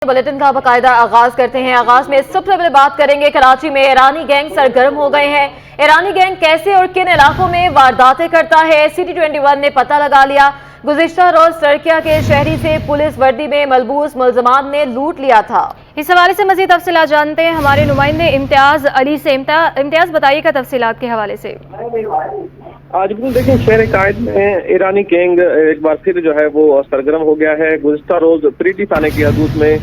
Bulletin का बाकायदा आगाज करते हैं। आगाज में सबसे पहले बात करेंगे, कराची में ईरानी गैंग सरगर्म हो गए हैं। ईरानी गैंग कैसे और किन इलाकों में वारदातें करता है, सिटी 21 ने पता लगा लिया। गुज़िश्ता रोज सड़किया के शहरी से पुलिस वर्दी में मलबूस मुल्ज़मान ने लूट लिया था। इस हवाले से मजीद तफसीलात जानते हैं हमारे नुमाइंदे इम्तियाज अली से। इम्तियाज बताइएगा तफसीलात के हवाले से। आज बिल्कुल देखिए, शहर कायद में ईरानी गैंग एक बार फिर जो है वो सरगर्म हो गया है। गुज़िश्ता रोज प्रीति थाने की हदूद में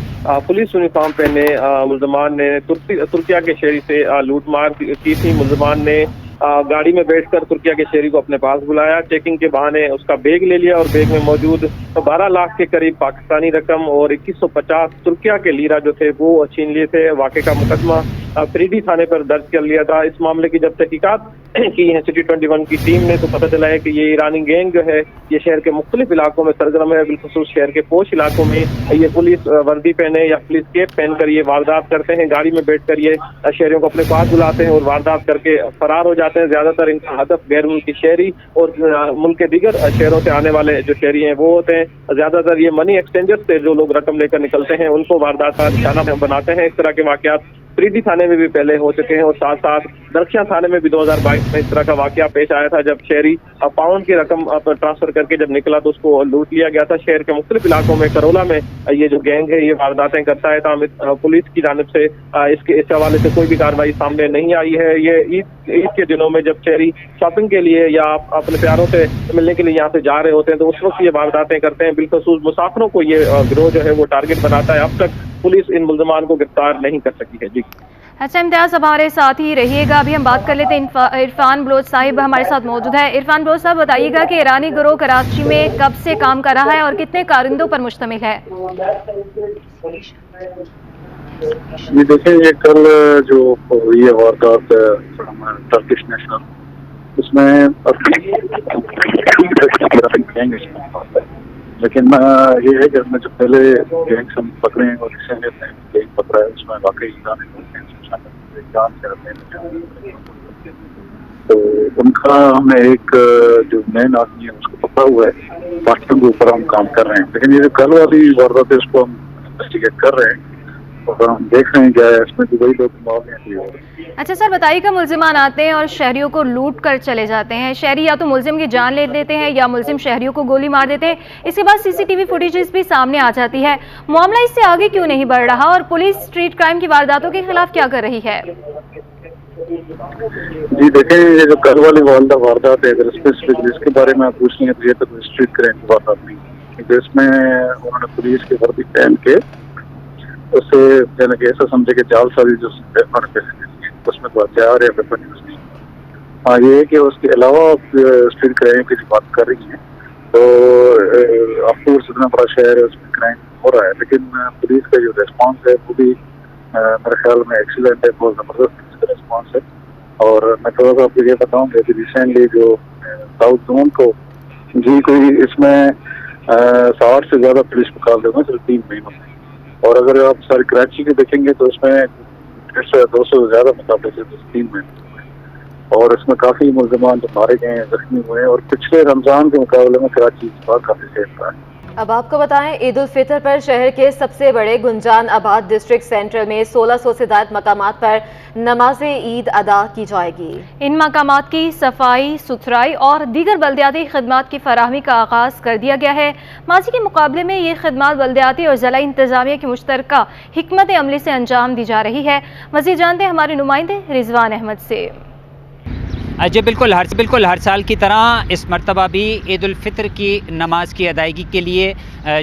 पुलिस यूनिफॉर्म पहने मुल्ज़मान ने तुर्किया के शहरी से लूटमार की थी। मुल्ज़मान ने गाड़ी में बैठकर तुर्किया के शहरी को अपने पास बुलाया, चेकिंग के बहाने उसका बैग ले लिया और बैग में मौजूद 12 लाख के करीब पाकिस्तानी रकम और 2150 तुर्किया के लीरा जो थे वो छीन लिए थे। वाक़े का मुकदमा प्रीति थाने पर दर्ज कर लिया था। इस मामले की जब तहकीकात की है सिटी 21 की टीम ने, तो पता चला है कि ये ईरानी गैंग जो है ये शहर के मुख्तलिफ इलाकों में सरगर्म है। बिलखुसूस शहर के पोश इलाकों में ये पुलिस वर्दी पहने या पुलिस कैप पहनकर ये वारदात करते हैं। गाड़ी में बैठकर ये शहरियों को अपने पास बुलाते हैं और वारदात करके फरार हो जाते हैं। ज्यादातर इनका हदफ गैर मुल्की शहरी और मुल्क के दीगर शहरों से आने वाले जो शहरी हैं वो होते हैं। ज्यादातर ये मनी एक्सचेंजर्स से जो लोग रकम लेकर निकलते हैं उनको वारदात का निशाना बनाते हैं। इस तरह के वाकयात प्रीति थाने में भी पहले हो चुके हैं और साथ साथ दरख्या थाने में भी 2022 में इस तरह का वाकया पेश आया था, जब शहरी पाउंड की रकम ट्रांसफर करके जब निकला तो उसको लूट लिया गया था। शहर के मुख्तलिफ इलाकों में करोला में ये जो गैंग है ये वारदातें करता है। पुलिस की जानिब से इस हवाले से कोई भी कार्रवाई सामने नहीं आई है। ये ईद के दिनों में जब शहरी शॉपिंग के लिए या अपने प्यारों से मिलने के लिए यहाँ से जा रहे होते हैं तो उस वक्त ये वारदातें करते हैं। बिलखसूस मुसाफिरों को ये गिरोह जो है वो टारगेट बनाता है। अब तक पुलिस इन मुल्ज़मान को गिरफ्तार नहीं कर सकी है। जी अच्छा इम्तियाज, हमारे साथ ही रहिएगा। अभी हम बात कर लेते हैं, इरफान बलोच साहिब हमारे साथ मौजूद है। इरफान बलोच साहब बताइएगा कि ईरानी गिरोह कराची में कब से काम कर रहा है और कितने कारिंदों पर मुश्तमिल है। ये देखें, ये कल जो हुई है वारदात टर्किश नेशनल, उसमें लेकिन ये है कि हमने जो पहले गैंग से पकड़े हैं और रिसेंटली गैंग पकड़ा है उसमें वाकई जान से रहते हैं। तो उनका हमने एक जो मेन आदमी है उसको पकड़ा हुआ है, बाकियों के ऊपर हम काम कर रहे हैं। लेकिन ये जो कल वाली वारदात है उसको हम इन्वेस्टिगेट कर रहे हैं और हम देख रहे हैं क्या है इसमें दुबई लोग मामले हैं। अच्छा सर बताइएगा, मुल्जिमान आते हैं और शहरियों को लूट कर चले जाते हैं। शहरी या तो मुल्जिम की जान ले लेते हैं या मुल्जिम शहरियों को गोली मार देते हैं। इसके बाद सीसीटीवी फुटेजेस भी सामने आ जाती है। मामला इससे आगे क्यों नहीं बढ़ रहा और पुलिस स्ट्रीट क्राइम की वारदातों के खिलाफ क्या कर रही है? जी देखें, ये जो कल वाली वारदात है अगर स्पेसिफिक जिसके बारे में आप पूछ रहे हैं तो ये तो स्ट्रीट क्राइम की वारदात नहीं, क्योंकि इसमें उन्होंने पुलिस की वर्दी पहन के उससे यानी कि ऐसा समझे कि जालसाजी जो उसमें तो हथियार या वेपन यूज नहीं। हाँ, ये है कि उसके अलावा स्ट्रीट क्राइम की बात कर रही हैं तो ऑफकोर्स इतना बड़ा शहर है उसमें क्राइम हो रहा है, लेकिन पुलिस का जो रिस्पॉन्स है वो भी मेरे ख्याल में एक्सीलेंट है, बहुत ज़बरदस्त रिस्पॉन्स है। और मैं थोड़ा सा आपको ये बताऊँगा कि रिसेंटली जो साउथ जोन को जी कोई इसमें 60 से ज़्यादा पुलिस मुकाबले हुए सिर्फ 3 महीनों में, और अगर आप सारी कराची के देखेंगे तो इसमें 200 से ज्यादा मुकाबले सिर्फ 3 महीने, और इसमें काफी मुल्ज़मान जो मारे गए हैं, जख्मी हुए हैं, और पिछले रमजान के मुकाबले में कराची इस बार काफी सेफ रहा है। अब आपको बताएं, ईद उल फितर पर शहर के सबसे बड़े गुंजान आबाद डिस्ट्रिक्ट सेंटर में 1600 से ज्यादा मकामात पर नमाज ईद अदा की जाएगी। इन मकामात की सफाई सुथराई और दीगर बल्दियाती खदमात की फराहमी का आगाज कर दिया गया है। माजी के मुकाबले में ये खदमात बल्दियाती और जिला इंतजामिया की मुश्तरका हिकमत अमली से अंजाम दी जा रही है। मज़ीद जानते हैं हमारे नुमाइंदे रिजवान अहमद से। जी बिल्कुल हर साल की तरह इस मरतबा भी ईद उल फितर की नमाज की अदायगी के लिए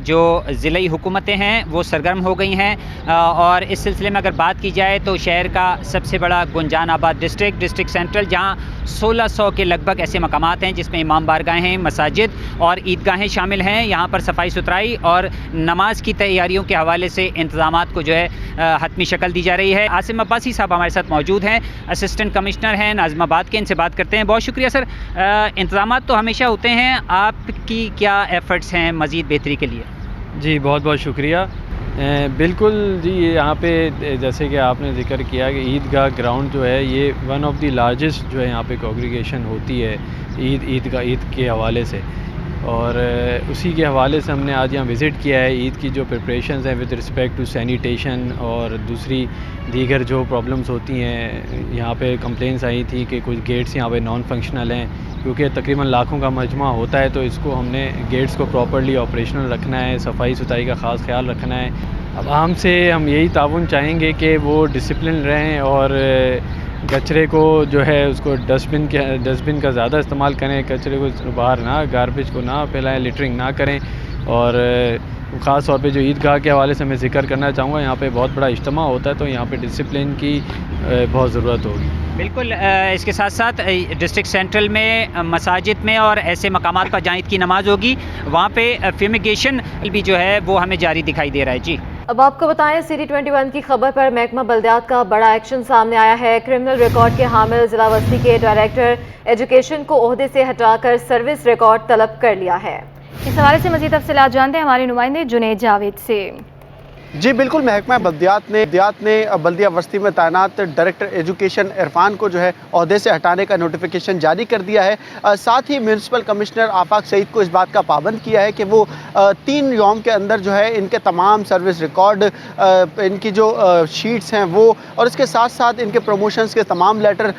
जो ज़िलाई हुकूमतें हैं वो सरगर्म हो गई हैं। और इस सिलसिले में अगर बात की जाए तो शहर का सबसे बड़ा गुंजान आबाद डिस्ट्रिक्ट सेंट्रल, जहाँ 1600 के लगभग ऐसे मकामात हैं जिसमें इमाम बारगाहें, मसाजिद और ईदगाहें शामिल हैं। यहाँ पर सफाई सुथराई और नमाज की तैयारियों के हवाले से इंतज़ामात को जो है हतमी शक्ल दी जा रही है। आसिम अब्बासी साहब हमारे साथ मौजूद हैं, असिस्टेंट कमिश्नर हैं नाज़िमाबाद के, इनसे बात करते हैं। बहुत शुक्रिया सर। इंतज़ामात तो हमेशा होते हैं, आपकी क्या एफ़र्ट्स हैं मज़ीद बेहतरी के लिए? जी बहुत बहुत शुक्रिया। बिल्कुल जी, ये यहाँ पे जैसे कि आपने जिक्र किया कि ईदगाह ग्राउंड जो है ये वन ऑफ द लार्जेस्ट जो है यहाँ पे कॉन्ग्रीगेशन होती है ईद के हवाले से। और उसी के हवाले से हमने आज यहाँ विज़िट किया है। ईद की जो प्रिपरेशंस हैं विद रिस्पेक्ट टू सैनिटेशन और दूसरी दीगर जो प्रॉब्लम्स होती हैं, यहाँ पे कंप्लेंट्स आई थी कि कुछ गेट्स यहाँ पे नॉन फंक्शनल हैं, क्योंकि तकरीबन लाखों का मजमा होता है, तो इसको हमने गेट्स को प्रॉपर्ली ऑपरेशनल रखना है, सफाई सुथराई का ख़ास ख्याल रखना है। अब आम से हम यही ताउन चाहेंगे कि वो डिसिप्लिन रहें और कचरे को जो है उसको डस्टबिन का ज़्यादा इस्तेमाल करें, कचरे को बाहर ना, गार्बेज को ना फैलाएं, लिटरिंग ना करें। और ख़ास तौर पे जो ईदगाह के हवाले से मैं ज़िक्र करना चाहूँगा, यहाँ पे बहुत बड़ा इज्तिमा होता है, तो यहाँ पे डिसिप्लिन की बहुत ज़रूरत होगी। बिल्कुल, इसके साथ साथ डिस्ट्रिक्ट सेंट्रल में मसाजिद में और ऐसे मकामात पर जहाँ ईद की नमाज़ होगी वहाँ पे फ्यूमिगेशन भी जो है वो हमें जारी दिखाई दे रहा है। जी, अब आपको बताएं, सिटी 21 की खबर पर महकमा बल्दियात का बड़ा एक्शन सामने आया है। क्रिमिनल रिकॉर्ड के हामिल जिला बस्ती के डायरेक्टर एजुकेशन को ओहदे से हटाकर सर्विस रिकॉर्ड तलब कर लिया है। इस हवाले से मज़ीद तफसीलात जानते हैं हमारे नुमाइंदे जुनैद जावेद से। जी बिल्कुल, महकमा बल्दियात ने बल्दिया बस्ती में तैनात डायरेक्टर एजुकेशन इरफान को जो है ओहदे से हटाने का नोटिफिकेशन जारी कर दिया है। साथ ही म्यूनसिपल कमिश्नर आफाक सईद को इस बात का पाबंद किया है कि वो 3 यौम के अंदर जो है इनके तमाम सर्विस रिकॉर्ड, इनकी जो शीट्स हैं वो, और इसके साथ साथ इनके प्रमोशंस के तमाम लेटर,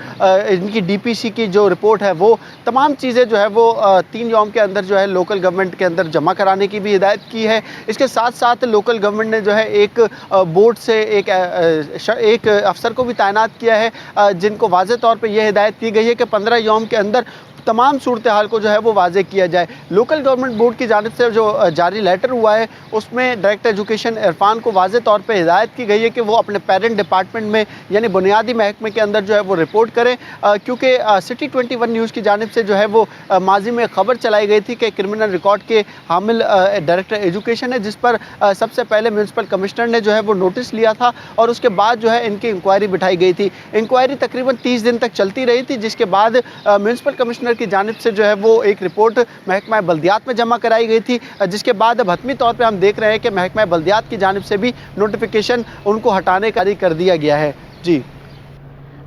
इनकी DPC की जो रिपोर्ट है वो तमाम चीज़ें जो है वो 3 यौम के अंदर जो है लोकल गवर्नमेंट के अंदर जमा कराने की भी हिदायत की है। इसके साथ साथ लोकल गवर्नमेंट ने जो है एक बोर्ड से एक अफसर को भी तैनात किया है, जिनको वाज़े तौर पे यह हिदायत की गई है कि 15 यौम के अंदर तमाम सूरत हाल को जो है वो वाज़े किया जाए। लोकल गवर्नमेंट बोर्ड की जानिब से जो जारी लेटर हुआ है उसमें डायरेक्टर एजुकेशन इरफान को वाज़े तौर पे हिदायत की गई है कि वो अपने पेरेंट डिपार्टमेंट में यानी बुनियादी महकमे के अंदर जो है वो रिपोर्ट करें, क्योंकि सिटी 21 न्यूज़ की जानिब से जो है वो माजी में खबर चलाई गई थी कि क्रिमिनल रिकॉर्ड के हामिल डायरेक्टर एजुकेशन है, जिस पर सबसे पहले म्यूनसिपल कमिश्नर ने जो है वो नोटिस लिया था और उसके बाद जो है इनकी इंक्वायरी बिठाई गई थी। इंक्वायरी तकरीबन 30 दिन तक चलती रही थी, जिसके बाद म्यूनसिपल कमिश्नर की जानिब से जो है वो एक रिपोर्ट महकमा बल्दियात में जमा कराई गई थी, जिसके बाद अब हतमी तौर पे हम देख रहे हैं कि महकमा बल्दियात की जानिब से भी नोटिफिकेशन उनको हटाने का जारी कर दिया गया है। जी,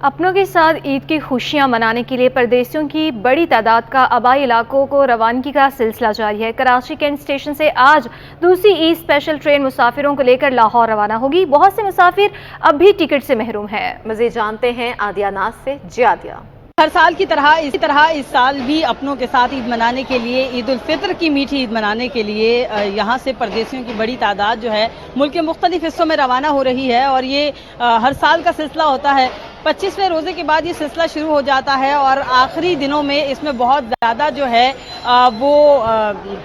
अपनों के साथ ईद की खुशियां मनाने के लिए परदेशियों की बड़ी तादाद का आबाई इलाकों को रवानगी का सिलसिला जारी है। कराची कैंट स्टेशन से आज दूसरी ईद स्पेशल ट्रेन मुसाफिरों को लेकर लाहौर रवाना होगी। बहुत से मुसाफिर अब भी टिकट से महरूम हैं। मज़ीद जानते हैं आदिया नाज से। जी आदिया। हर साल की तरह इस साल भी अपनों के साथ ईद मनाने के लिए, ईद उल फितर की मीठी ईद मनाने के लिए यहाँ से परदेशियों की बड़ी तादाद जो है मुल्क के मुख्तलिफ हिस्सों में रवाना हो रही है और ये हर साल का सिलसिला होता है। 25वें रोज़े के बाद ये सिलसिला शुरू हो जाता है और आखिरी दिनों में इसमें बहुत ज़्यादा जो है वो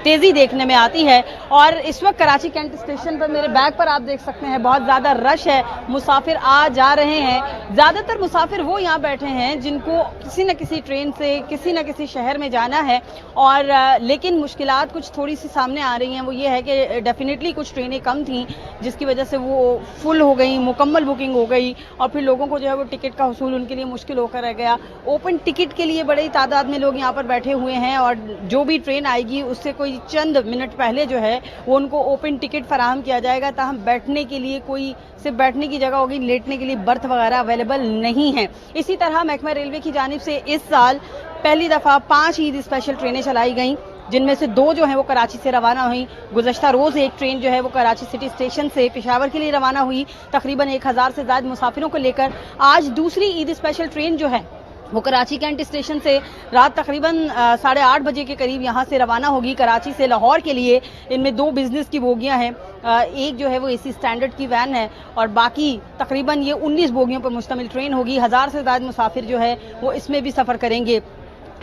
तेज़ी देखने में आती है। और इस वक्त कराची कैंट स्टेशन पर मेरे बैग पर आप देख सकते हैं बहुत ज़्यादा रश है, मुसाफिर आ जा रहे हैं। ज़्यादातर मुसाफिर वो यहाँ बैठे हैं जिनको किसी न किसी ट्रेन से किसी न किसी शहर में जाना है, और लेकिन मुश्किलात कुछ थोड़ी सी सामने आ रही हैं। वो ये है कि डेफिनेटली कुछ ट्रेनें कम थीं जिसकी वजह से वो फुल हो गई, मुकम्मल बुकिंग हो गई और फिर लोगों को जो है वो टिकट का हुसूल उनके लिए मुश्किल होकर रह गया। ओपन टिकट के लिए बड़ी तादाद में लोग यहाँ पर बैठे हुए हैं और जो भी ट्रेन आएगी उससे कोई चंद मिनट पहले जो है वो उनको ओपन टिकट फराहम किया जाएगा, ताहम बैठने के लिए कोई सिर्फ बैठने की जगह होगी, लेटने के लिए बर्थ वगैरह अवेलेबल नहीं है। इसी तरह महकमा रेलवे की जानिब से इस साल पहली दफ़ा 5 ईद स्पेशल ट्रेनें चलाई गईं, जिनमें से 2 जो हैं वो कराची से रवाना हुई। गुज़श्ता रोज़ एक ट्रेन जो है वो कराची सिटी स्टेशन से पेशावर के लिए रवाना हुई तकरीबन 1000 से ज़्यादा मुसाफिरों को लेकर। आज दूसरी ईद स्पेशल ट्रेन जो है वो कराची कैंट स्टेशन से रात तकरीबन 8:30 बजे के करीब यहाँ से रवाना होगी कराची से लाहौर के लिए। इनमें 2 बिज़नेस की बोगियाँ हैं, एक जो है वो AC स्टैंडर्ड की वैन है और बाकी तकरीबन ये 19 बोगियों पर मुश्तमिल ट्रेन होगी। 1000 से ज़्यादा मुसाफिर जो है वो इसमें भी सफ़र करेंगे।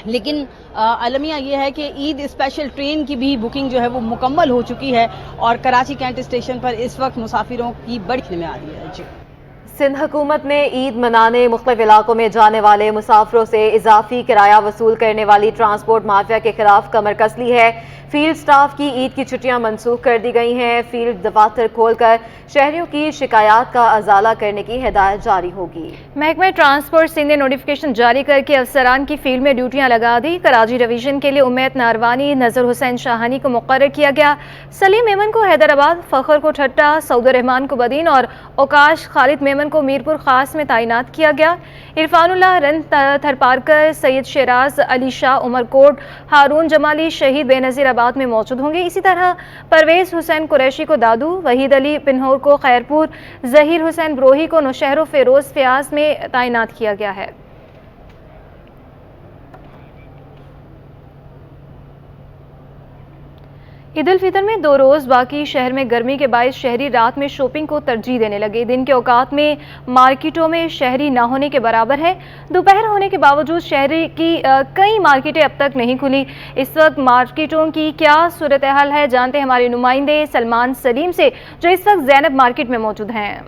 लेकिन अलमिया ये है कि ईद स्पेशल ट्रेन की भी बुकिंग जो है वो मुकम्मल हो चुकी है और कराची कैंट स्टेशन पर इस वक्त मुसाफिरों की बड़ी में आ रही है। जी, सिंध हुकूमत ने ईद मनाने मुख्तलिफ इलाकों में जाने वाले मुसाफिरों से इजाफी किराया वसूल करने वाली ट्रांसपोर्ट माफिया के खिलाफ कमर कस ली है। फील्ड स्टाफ की ईद की छुट्टियां मनसूख कर दी गई हैं। फील्ड दफातर खोलकर शहरियों की शिकायत का अजाला करने की हिदायत जारी होगी। महकमा ट्रांसपोर्ट सिंध ने नोटिफिकेशन जारी करके अफसरान की फील्ड में ड्यूटियां लगा दी। कराची डिवीजन के लिए उम्मैद नारवानी, नजर हुसैन शाहानी को मुकर्रर किया गया। सलीम मेमन को हैदराबाद, फखर को ठट्टा, सऊद रहमान को बदीन और औकाश खालिद मेमन यमन को मीरपुर खास में तैनात किया गया। इरफानुल्लाह रन थरपारकर, सैयद शेराज अली शाह उमरकोट, हारून जमाली शहीद बेनज़ीर आबाद में मौजूद होंगे। इसी तरह परवेज़ हुसैन कुरैशी को दादू, वहीद अली पिन्होर को खैरपुर, जहीर हुसैन ब्रोही को नौशहर फ़िरोज़ फ़याज़ में तैनात किया गया है। ईद उल फितर में 2 रोज़ बाकी शहर में गर्मी के बायस शहरी रात में शॉपिंग को तरजीह देने लगे। दिन के औकात में मार्केटों में शहरी ना होने के बराबर है। दोपहर होने के बावजूद शहर की कई मार्केटें अब तक नहीं खुली। इस वक्त मार्केटों की क्या सूरत हाल है, जानते हैं हमारे नुमाइंदे सलमान सलीम से, जो इस वक्त ज़ैनब मार्केट में मौजूद हैं।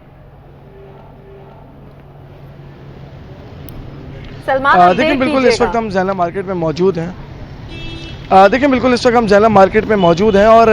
सलमान, देखिए बिल्कुल इस वक्त हम ज़ैनब मार्केट में मौजूद हैं। देखिए बिल्कुल इस वक्त हम ज़ैनब मार्केट में मौजूद हैं और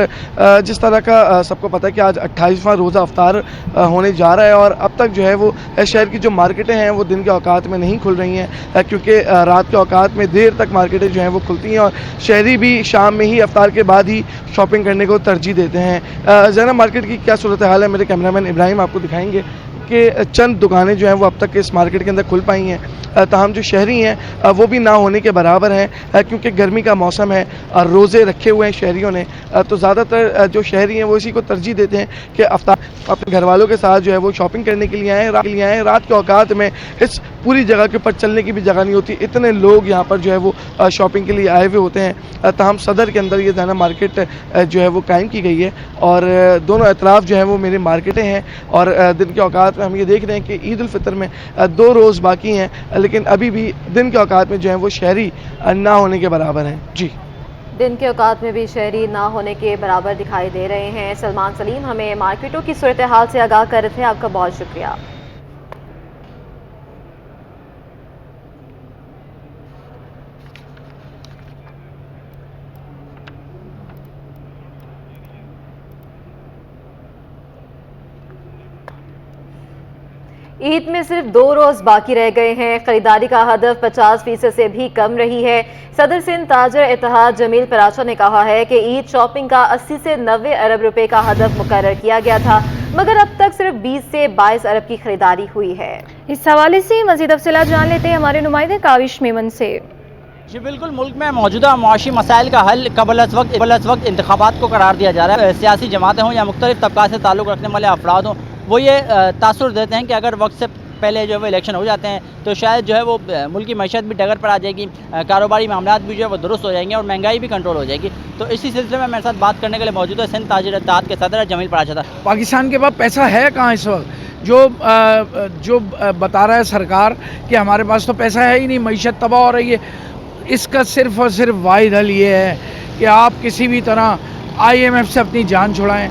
जिस तरह का सबको पता है कि आज 28वां रोज़ा अफ्तार होने जा रहा है और अब तक जो है वो शहर की जो मार्केटें हैं वो दिन के औकात में नहीं खुल रही हैं, क्योंकि रात के औकात में देर तक मार्केटें जो हैं वो खुलती हैं और शहरी भी शाम में ही अफ्तार के बाद ही शॉपिंग करने को तरजीह देते हैं। ज़ैनब मार्केट की क्या सूरत हाल है, मेरे कैमरामैन इब्राहिम आपको दिखाएंगे कि चंद दुकानें जो हैं वो अब तक इस मार्केट के अंदर खुल पाई हैं, ताहम जो शहरी हैं वो भी ना होने के बराबर हैं, क्योंकि गर्मी का मौसम है और रोज़े रखे हुए हैं शहरियों ने। तो ज़्यादातर जो शहरी हैं वो इसी को तरजीह देते हैं कि अफ्तार अपने घर वालों के साथ जो है वो शॉपिंग करने के लिए आएँ। रात के औकात में इस पूरी जगह के ऊपर चलने की भी जगह नहीं होती, इतने लोग यहाँ पर जो है वो शॉपिंग के लिए आए हुए होते हैं। ताहम सदर के अंदर ये ज़ैनब मार्केट जो है वो कायम की गई है और दोनों अतराफ़ जो है वो मेरी मार्केटें हैं और दिन के औकात में हम ये देख रहे हैं कि ईद उल फितर में 2 रोज़ बाकी हैं, लेकिन अभी भी दिन के औकात में जो है वो शहरी ना होने के बराबर हैं। जी, दिन के औकात में भी शहरी ना होने के बराबर दिखाई दे रहे हैं। सलमान सलीम हमें मार्केटों की सूरत हाल से आगाह कर रहे थे, आपका बहुत शुक्रिया। ईद में सिर्फ 2 रोज बाकी रह गए हैं। खरीदारी का हदफ 50% से भी कम रही है। सदर सिंध ताजर इत्तेहाद जमील पराचा ने कहा है कि ईद शॉपिंग का 80 से 90 अरब रुपए का हदफ मुकर्रर किया गया था, मगर अब तक सिर्फ 20 से 22 अरब की खरीदारी हुई है। इस हवाले से मजीद तफसीलात जान लेते हैं हमारे नुमाइंदे काविश मेमन से। जी बिल्कुल, मुल्क में मौजूदा मुआशी मसाइल का हल कबल अज़ वक्त इंतखाबात को करार दिया जा रहा है। सियासी जमातें हों या मुख्तलिफ तबक़ात से ताल्लुक़ रखने वाले अफराद हों, वो ये तासुर देते हैं कि अगर वक्त से पहले जो है वो इलेक्शन हो जाते हैं तो शायद जो है वो मुल्क की मईशत भी डगर पर आ जाएगी, कारोबारी मामलात भी जो है वो दुरुस्त हो जाएंगे और महंगाई भी कंट्रोल हो जाएगी। तो इसी सिलसिले में मेरे साथ बात करने के लिए मौजूद है सिंध ताजिर इत्तेहाद के सदर जमील पराचा था। पाकिस्तान के पास पैसा है कहाँ इस वक्त? जो बता रहा है सरकार कि हमारे पास तो पैसा है ही नहीं, मईशत तबाह हो रही है। इसका सिर्फ और सिर्फ वाहिद हल ये है कि आप किसी भी तरह IMF से अपनी जान छुड़ाएं,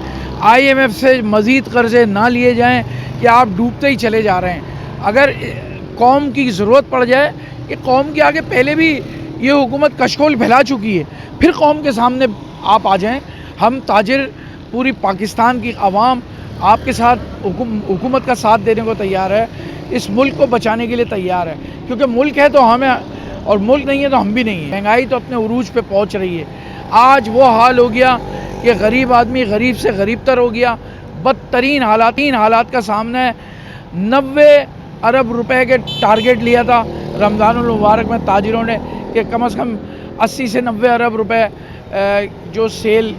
IMF से मज़ीद कर्ज़े ना लिए जाएं कि आप डूबते ही चले जा रहे हैं। अगर कौम की ज़रूरत पड़ जाए, कि कौम के आगे पहले भी ये हुकूमत कशकोल फैला चुकी है, फिर कौम के सामने आप आ जाएं। हम ताजिर पूरी पाकिस्तान की आवाम आपके साथ हुकूमत का साथ देने को तैयार है, इस मुल्क को बचाने के लिए तैयार है, क्योंकि मुल्क है तो हमें और मुल्क नहीं है तो हम भी नहीं है। महंगाई तो अपने उरूज पे पहुंच रही है। आज वो हाल हो गया कि गरीब आदमी गरीब से गरीब तर हो गया। बदतरीन हालात का सामना है। 90 अरब रुपए के टारगेट लिया था रमज़ानुल मुबारक में ताजिरों ने कि कम से कम 80 से 90 अरब रुपए जो सेल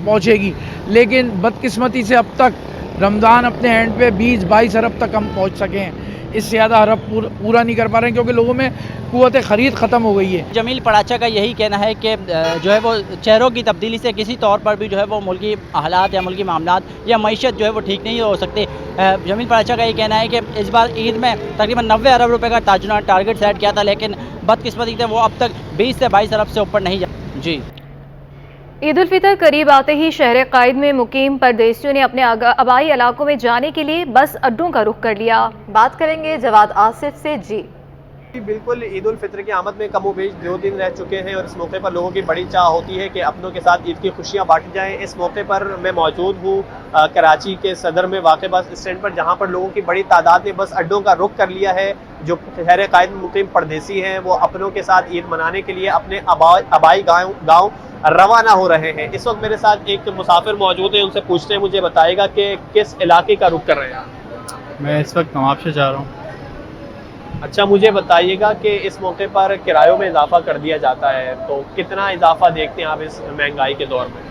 पहुंचेगी, लेकिन बदकिस्मती से अब तक रमज़ान अपने एंड पे 20-22 अरब तक हम पहुंच सके हैं। इससे ज़्यादा अरब पूरा नहीं कर पा रहे हैं क्योंकि लोगों में कुव्वत ख़रीद ख़त्म हो गई है। जमील पराचा का यही कहना है कि जो है वो चेहरों की तब्दीली से किसी तौर पर भी जो है वो मुल्की हालात या मुल्की मामलात या मईशत जो है वो ठीक नहीं हो सकती। जमील पराचा का ये कहना है कि इस बार ईद में तकरीबन 90 अरब रुपये का ताजुना टारगेट सेट किया था, लेकिन बदकिस्मती से वो अब तक 20 से 22 अरब से ऊपर नहीं जा। जी, ईद उल फितर करीब आते ही शहर कायद में मुकीम परदेशियों ने अपने आबाई इलाकों में जाने के लिए बस अड्डों का रुख कर लिया। बात करेंगे जवाद आसिफ से। जी बिल्कुल, ईद उल फितर की आमद में कमो बेश 2 दिन रह चुके हैं और इस मौके पर लोगों की बड़ी चाह होती है कि अपनों के साथ ईद की खुशियां बांटी जाएं। इस मौके पर मैं मौजूद हूँ कराची के सदर में वाक़े बस स्टैंड पर, जहां पर लोगों की बड़ी तादाद ने बस अड्डों का रुख कर लिया है। जो शहर कायद में मुकीम परदेसी हैं वो अपनों के साथ ईद मनाने के लिए अपने आबाई गाँव रवाना हो रहे हैं। इस वक्त मेरे साथ एक मुसाफिर मौजूद है, उनसे पूछते हैं, मुझे बताएगा कि किस इलाके का रुख कर रहे हैं। मैं इस वक्त नवाबशाह जा रहा हूँ। अच्छा, मुझे बताइएगा कि इस मौके पर किरायों में इजाफा कर दिया जाता है, तो कितना इजाफा देखते हैं आप इस महंगाई के दौर में?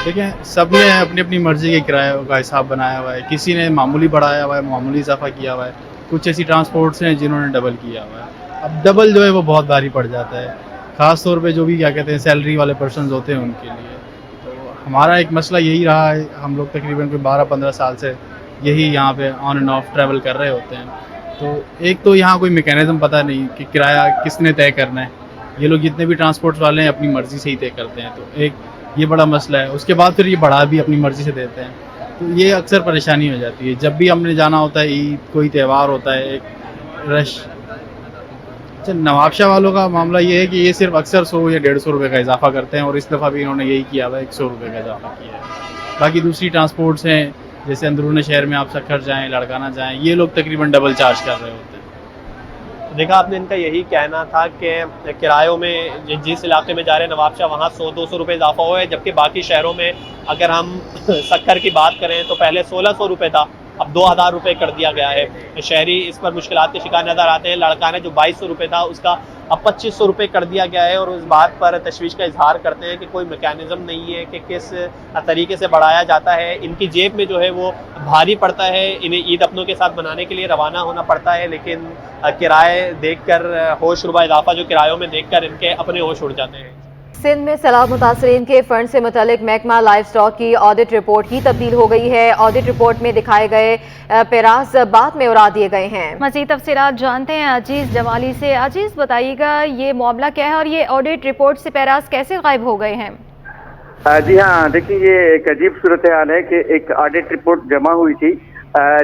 देखें, सब ने अपनी अपनी मर्ज़ी के किराए का हिसाब बनाया हुआ है। किसी ने मामूली बढ़ाया हुआ है, मामूली इजाफा किया हुआ है। कुछ ऐसी ट्रांसपोर्ट्स हैं जिन्होंने डबल किया हुआ है। अब डबल जो है वो बहुत भारी पड़ जाता है, ख़ास तौर पे जो भी क्या कहते हैं सैलरी वाले पर्सनस होते हैं उनके लिए। तो हमारा एक मसला यही रहा है, हम लोग तकरीबन कोई 12-15 साल से यही यहाँ पे ऑन एंड ऑफ ट्रैवल कर रहे होते हैं। तो एक तो यहाँ कोई मैकेनिज़्म पता नहीं कि किराया किसने तय करना है। ये लोग जितने भी ट्रांसपोर्ट वाले हैं अपनी मर्ज़ी से ही तय करते हैं, तो एक ये बड़ा मसला है। उसके बाद फिर ये बढ़ा भी अपनी मर्ज़ी से देते हैं, तो ये अक्सर परेशानी हो जाती है। जब भी हमने जाना होता है, ईद कोई त्यौहार होता है, एक रश। अच्छा, नवाबशाह वालों का मामला ये है कि ये सिर्फ अक्सर 100 या 150 रुपये का इजाफा करते हैं, और इस दफ़ा भी इन्होंने यही किया हुआ है, 100 रुपये का इजाफा किया है। बाकी दूसरी ट्रांसपोर्ट्स हैं, जैसे अंदरूनी शहर में आप सक्खर जाएँ, लड़काना जाएँ, ये लोग तकरीबन डबल चार्ज कर रहे होते हैं। देखा आपने, इनका यही कहना था कि किरायों में जिस इलाके में जा रहे हैं नवाबशाह, वहाँ 100-200 रुपये इजाफा हुआ है, जबकि बाकी शहरों में अगर हम सक्खर की बात करें तो पहले 1600 रुपये था, अब 2000 रुपये कर दिया गया है। शहरी इस पर मुश्किलात के शिकार नज़र आते हैं। लड़काना जो 2200 रुपये था उसका अब 2500 रुपये कर दिया गया है, और उस बात पर तशवीश का इजहार करते हैं कि कोई मैकेनिज़्म नहीं है कि किस तरीके से बढ़ाया जाता है। इनकी जेब में जो है वो भारी पड़ता है, इन्हें ईद अपनों के साथ मनाने के लिए रवाना होना पड़ता है, लेकिन किराए देखकर होश रुबा इजाफा जो किरायों में देखकर इनके अपने होश उड़ जाते हैं। सिंध में सैलाब मुतासरीन के फंड से मुतालिक महकमा लाइफ स्टॉक की ऑडिट रिपोर्ट ही तब्दील हो गई है। ऑडिट रिपोर्ट में दिखाए गए पैराज बाद में उड़ा दिए गए हैं। मज़ीद तफसीलात जानते हैं अजीज जमाली से। अजीज, बताइएगा ये मामला क्या है और ये ऑडिट रिपोर्ट से पैराज कैसे गायब हो गए हैं? जी हाँ, देखिए, ये एक अजीब सूरत हाल है कि एक ऑडिट रिपोर्ट जमा हुई थी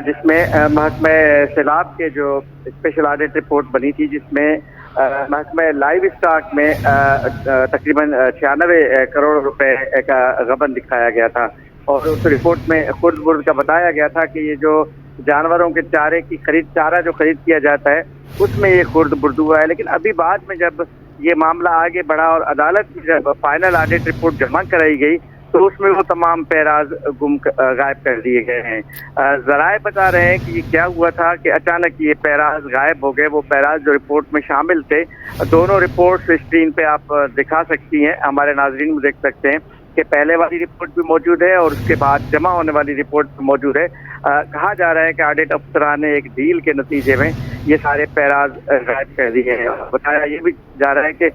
जिसमें महकमा सैलाब के जो स्पेशल ऑडिट रिपोर्ट बनी थी, जिसमें महकमा लाइव स्टॉक में तकरीबन 96 करोड़ रुपए का गबन दिखाया गया था, और उस रिपोर्ट में खुर्द बुर्द का बताया गया था कि ये जो जानवरों के चारे की चारा जो खरीद किया जाता है उसमें ये खुर्द बुर्द हुआ है। लेकिन अभी बाद में जब ये मामला आगे बढ़ा और अदालत में जब फाइनल ऑडिट रिपोर्ट जमा कराई गई तो उसमें वो तमाम पैराज गायब कर दिए गए हैं। ज़राए बता रहे हैं कि ये क्या हुआ था कि अचानक ये पैराज गायब हो गए। वो पैराज जो रिपोर्ट में शामिल थे, दोनों रिपोर्ट्स स्क्रीन पे आप दिखा सकती हैं, हमारे नाजरीन में देख सकते हैं कि पहले वाली रिपोर्ट भी मौजूद है और उसके बाद जमा होने वाली रिपोर्ट भी मौजूद है। कहा जा रहा है कि ऑडिट अफसरान ने एक डील के नतीजे में ये सारे पैराज गायब कर दिए हैं। बताया ये भी जा रहा है कि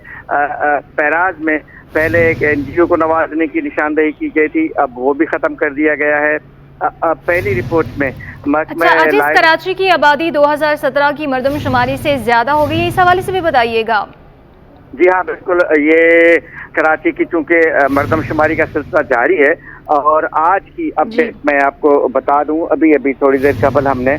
पैराज में पहले एक NGO को नवाजने की निशानदेही की गई थी, अब वो भी ख़त्म कर दिया गया है। पहली रिपोर्ट में अच्छा, कराची की आबादी 2017 की मरदमशुमारी से ज़्यादा हो गई है, इस हवाले से भी बताइएगा। जी हाँ, बिल्कुल, ये कराची की चूँकि मरदमशुमारी का सिलसिला जारी है, और आज की अपडेट मैं आपको बता दूं, अभी थोड़ी देर कबल हमने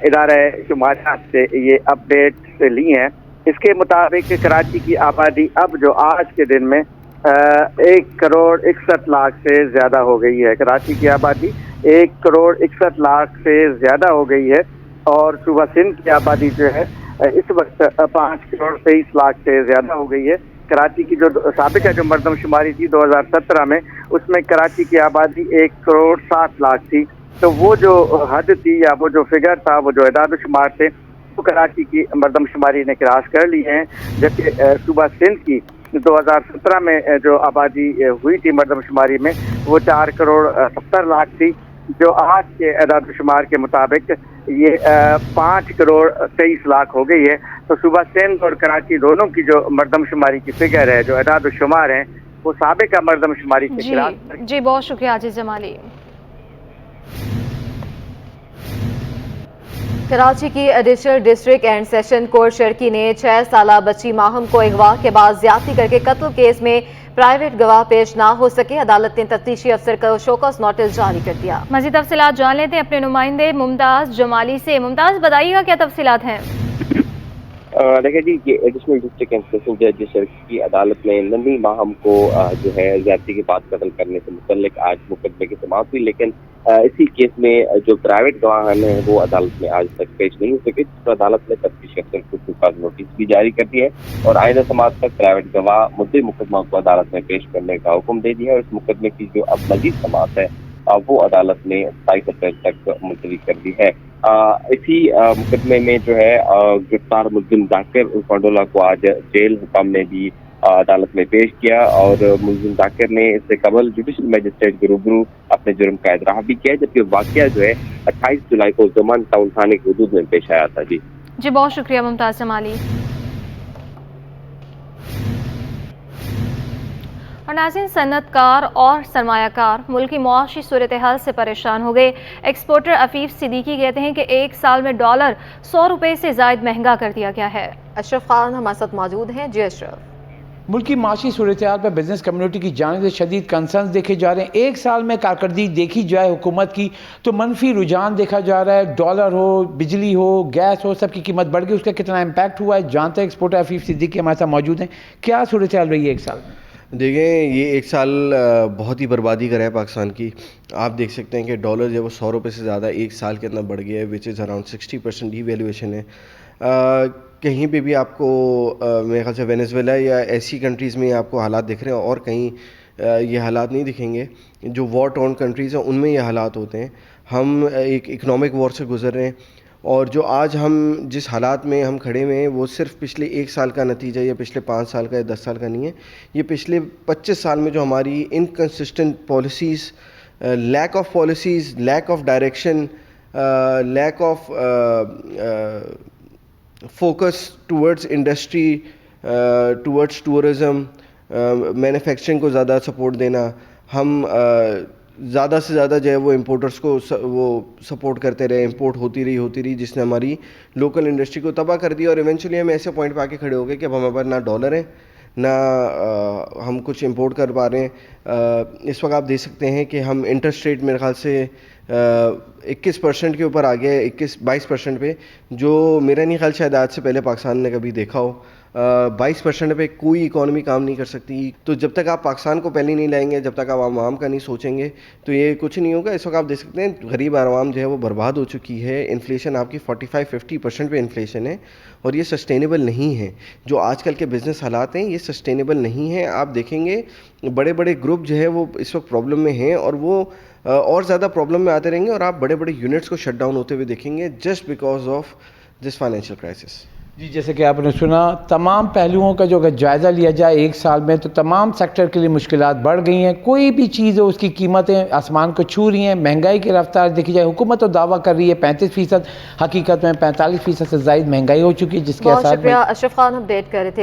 इदारा शुमारियात से ये अपडेट ली हैं। इसके मुताबिक कराची की आबादी अब जो आज के दिन में 1 करोड़ 61 लाख से ज़्यादा हो गई है। कराची की आबादी 1 करोड़ 61 लाख से ज़्यादा हो गई है, और सूबा सिंध की आबादी जो है इस वक्त 5 करोड़ 23 लाख से ज़्यादा हो गई है। कराची की जो साबिक़ा जो मरदमशुमारी थी 2017 में, उसमें कराची की आबादी 1 करोड़ 60 लाख थी। तो वो जो हद थी या वो जो फिगर था, वो जो इदाद शुमार थे, तो कराची की मरदमशुमारी ने क्रॉस कर ली हैं। जबकि सूबा सिंध की 2017 में जो आबादी हुई थी मरदमशुमारी में, वो 4 करोड़ 70 लाख थी, जो आज के इदाद शुमार के मुताबिक ये 5 करोड़ 23 लाख हो गई है। तो सूबा सिंध और कराची दोनों की जो मरदमशुमारी की फिगर है, जो इदाद शुमार हैं, वो साबिक़ा मरदमशुमारी से क्रॉस। जी, बहुत शुक्रिया अजीज जमाली। कराची की additional district and session court Sharki ने 6 साला बच्ची माहम को अगवा के बाद ज्यादती करके कत्ल केस में प्राइवेट गवाह पेश ना हो सके, अदालत ने तफ्तीशी अफसर को शोकस नोटिस जारी कर दिया। मज़ीद तफसीलात जान लेते हैं अपने नुमाइंदे मुमताज़ जमाली से। मुमताज़, बताइएगा क्या तफसीलात हैं? देखिए जी, कि एडिशनल डिस्ट्रिक्ट एंड सेशन जज शर्की की अदालत में नन्ही माहम को जो है ज्यादती के बाद कत्ल करने से मुतल्लिक आज मुकदमे की समाअत हुई, लेकिन इसी केस में जो प्राइवेट गवाह हैं वो अदालत में आज तक पेश नहीं हो सके, जिस पर अदालत ने तफ्तीशी अफसर को शोकस नोटिस भी जारी कर दिया है और आइंदा समाअत तक प्राइवेट गवाह मुद्दे मुकदमा को अदालत में पेश करने का हुक्म दे दिया है। और इस मुकदमे की जो अब मजीद समाअत है वो अदालत ने 27 अप्रैल तक मुलतवी कर दी है। इसी मुकदमे में जो है गिरफ्तार मुलजिम जाकिर पंडोला को आज जेल हुक्म ने भी अदालत में पेश किया और मुलजिम जाकिर ने इससे कबल जुडिशल मजिस्ट्रेट के रूबरू अपने जुर्म का एतराफ़ भी किया, जबकि वाक़या जो है 28 जुलाई को ज़मान टाउन थाने की हदूद में पेश आया था। जी बहुत शुक्रिया मुमताज़ जमाली। और नाज़रीन, सन्नतकार और सरमायाकार मुल्क की मुआशी सूरत हाल से परेशान हो गए। एक्सपोर्टर अफीफ सिद्दीकी कहते हैं कि एक साल में डॉलर 100 रुपये से ज़ायद महंगा कर दिया गया है। अशरफ खान हमारे साथ मौजूद हैं। जी अशरफ। मुल्क की माशी सूरत हाल पर बिजनेस कम्युनिटी की जानिब से शदीद कंसर्न देखे जा रहे हैं। एक साल में कारकर्दगी देखी जाए हुकूमत की तो मनफी रुझान देखा जा रहा है। डॉलर हो, बिजली हो, गैस हो, सबकी कीमत बढ़ गई। उसका कितना इम्पैक्ट हुआ है जानते हैं। एक्सपोर्टर अफीफ सिद्दीकी हमारे साथ मौजूद हैं। क्या सूरत हाल रही है एक साल में? देखें, ये एक साल बहुत ही बर्बादी का है पाकिस्तान की। आप देख सकते हैं कि डॉलर जो है वो 100 रुपये से ज़्यादा एक साल के अंदर बढ़ गया है, विच इज़ अराउंड 60% डिवैल्यूएशन है। कहीं पे भी आपको मेरे ख्याल से वेनेजुएला या ऐसी कंट्रीज़ में आपको हालात दिख रहे हैं और कहीं ये हालात नहीं दिखेंगे। जो वॉर टॉर्न कंट्रीज़ हैं उनमें ये हालात होते हैं। हम एक इकनॉमिक वॉर से गुजर रहे हैं और जो आज हम जिस हालात में हम खड़े हुए हैं वो सिर्फ पिछले एक साल का नतीजा या पिछले 5 साल का या 10 साल का नहीं है। ये पिछले 25 साल में जो हमारी inconsistent policies, lack of policies, lack of direction, lack of focus towards industry, towards tourism, manufacturing को ज़्यादा सपोर्ट देना, हम ज़्यादा से ज़्यादा जो है वो इम्पोर्टर्स को वो सपोर्ट करते रहे, इंपोर्ट होती रही जिसने हमारी लोकल इंडस्ट्री को तबाह कर दिया और इवेंचुअली हम ऐसे पॉइंट पे आके खड़े हो गए कि अब हमारे पास ना डॉलर है ना हम कुछ इंपोर्ट कर पा रहे हैं। इस वक्त आप देख सकते हैं कि हम इंटरेस्ट रेट मेरे ख्याल से 21% के ऊपर आ गया है, 22% पे, जो मेरा नहीं ख्याल शायद आज से पहले पाकिस्तान ने कभी देखा हो। 22% पे कोई इकॉनमी काम नहीं कर सकती। तो जब तक आप पाकिस्तान को पहले नहीं लाएंगे, जब तक आप आवाम का नहीं सोचेंगे तो ये कुछ नहीं होगा। इस वक्त आप देख सकते हैं गरीब आवाम जो है वो बर्बाद हो चुकी है। इन्फ्लेशन आपकी 45-50% पे इन्फ्लेशन है और ये सस्टेनेबल नहीं है। जो आजकल के बिज़नेस हालात हैं ये सस्टेनेबल नहीं है। आप देखेंगे बड़े बड़े ग्रुप जो है वो इस वक्त प्रॉब्लम में हैं और वो और ज़्यादा प्रॉब्लम में आते रहेंगे और आप बड़े बड़े यूनिट्स को शट डाउन होते हुए देखेंगे just because of this financial crisis. जी, जैसे कि आपने सुना, तमाम पहलुओं का जो अगर जायज़ा लिया जाए एक साल में तो तमाम सेक्टर के लिए मुश्किलात बढ़ गई हैं। कोई भी चीज़ है उसकी कीमतें आसमान को छू रही हैं। महंगाई की रफ्तार देखी जाए, हुकूमत तो दावा कर रही है 35%, हकीकत में 45% से ज़ायद महंगाई हो चुकी है, जिसके बहुत शुक्रिया अशरफ खान अपडेट कर रहे थे।